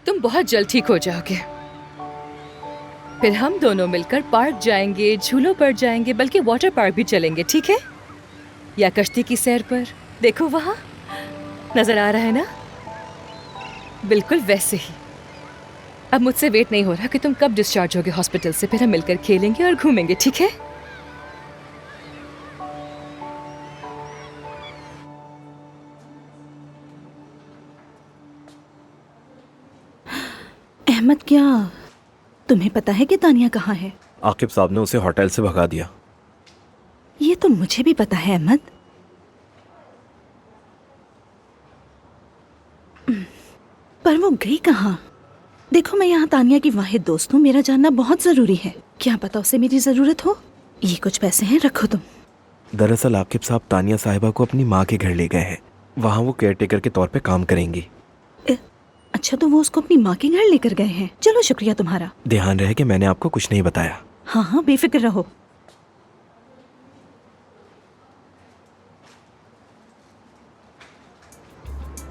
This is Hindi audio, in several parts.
तुम बहुत जल्द ठीक हो जाओगे। फिर हम दोनों मिलकर पार्क जाएंगे, झूलों पर जाएंगे, बल्कि वाटर पार्क भी चलेंगे, ठीक है? या कश्ती की सैर पर। देखो वहां नजर आ रहा है ना, बिल्कुल वैसे ही। अब मुझसे वेट नहीं हो रहा कि तुम कब डिस्चार्ज होगे हॉस्पिटल से। फिर हम मिलकर खेलेंगे और घूमेंगे, ठीक है? अहमद, क्या तुम्हें पता है कि तानिया कहाँ है? आकिब साहब ने उसे होटल से भगा दिया। ये तो मुझे भी पता है अहमद, पर वो गई कहाँ? देखो, मैं यहाँ तानिया की वाहिद दोस्त हूँ, मेरा जानना बहुत जरूरी है। क्या पता उसे मेरी जरूरत हो। ये कुछ पैसे हैं, रखो तुम। दरअसल आकिब साहब तानिया साहिबा को अपनी माँ के घर ले गए हैं। वहाँ वो केयरटेकर के तौर पे काम करेंगी। अच्छा, तो वो उसको अपनी माँ के घर लेकर गए हैं। चलो, शुक्रिया तुम्हारा। ध्यान रहे कि मैंने आपको कुछ नहीं बताया। हाँ हाँ, बेफिक्र रहो।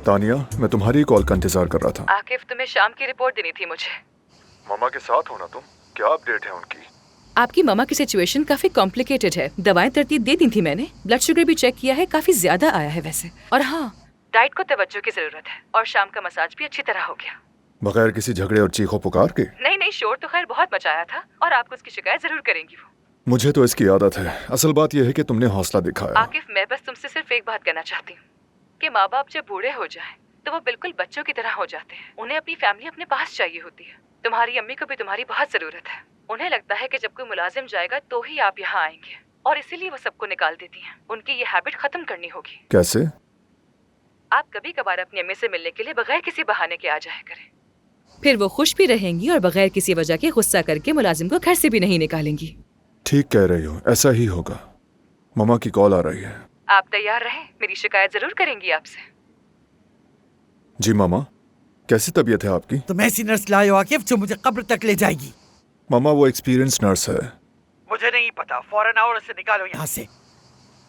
तानिया, मैं तुम्हारी कॉल का इंतजार कर रहा था। आकिब, तुम्हें शाम की रिपोर्ट देनी थी मुझे। मामा के साथ हो ना तुम? क्या अपडेट है उनकी? आपकी मामा की सिचुएशन काफी कॉम्प्लिकेटेड है। दवाएं तरतीब दे दी थी मैंने, ब्लड शुगर भी चेक किया है, काफी ज्यादा आया है वैसे। और हाँ, डाइट को तवज्जो की जरूरत है। और शाम का मसाज भी अच्छी तरह हो गया। बगैर किसी झगड़े और चीखों पुकार के? नहीं, शोर तो खैर बहुत मचाया था, और आपको उसकी शिकायत जरूर करेंगी वो। मुझे तो इसकी आदत है। असल बात यह है कि तुमने हौसला दिखाया। आकिफ, मैं बस तुमसे सिर्फ एक बात कहना चाहती हूँ कि माँ बाप जब बूढ़े हो जाएं तो वो बिल्कुल बच्चों की तरह हो जाते हैं। उन्हें अपनी फैमिली अपने पास चाहिए होती है। तुम्हारी अम्मी को भी तुम्हारी बहुत जरूरत है। उन्हें लगता है कि जब कोई मुलाजिम जाएगा तो ही आप यहाँ आएंगे, और इसीलिए वो सबको निकाल देती हैं। उनकी ये हैबिट खत्म करनी होगी। कैसे? आप कभी कभार अपनी अम्मी से मिलने के लिए बगैर किसी बहाने के आ जाया करें। फिर वो खुश भी रहेंगी और बगैर किसी वजह के गुस्सा करके मुलाजिम को घर से भी नहीं निकालेंगी। ठीक कह रही हो, ऐसा ही होगा। मामा की कॉल आ रही है। आप तैयार रहें, मेरी शिकायत जरूर करेंगी आपसे। जी मामा, कैसी तबीयत है आपकी? तुम ऐसी नर्स लाए हो आकिब जो मुझे कब्र तक ले जाएगी। मामा, वो एक्सपीरियंस नर्स है। मुझे नहीं पता, फौरन आओ और इसे निकालो यहाँ से।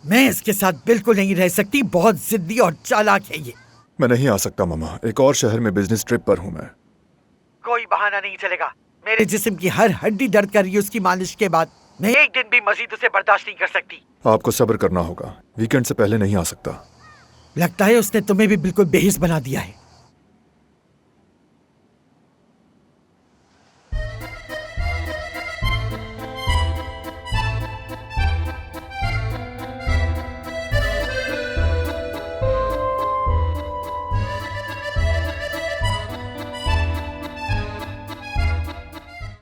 मैं इसके साथ बिल्कुल नहीं रह सकती, बहुत जिद्दी और चालाक है ये। मैं नहीं आ सकता मामा, एक और शहर में बिजनेस ट्रिप पर हूँ मैं। कोई बहाना नहीं चलेगा। मेरे जिस्म की हर हड्डी दर्द कर रही है उसकी मालिश के बाद। मैं एक दिन भी मजीद उसे बर्दाश्त नहीं कर सकती। आपको सब्र करना होगा, वीकेंड से पहले नहीं आ सकता। लगता है उसने तुम्हें भी बिल्कुल बेहिस बना दिया है।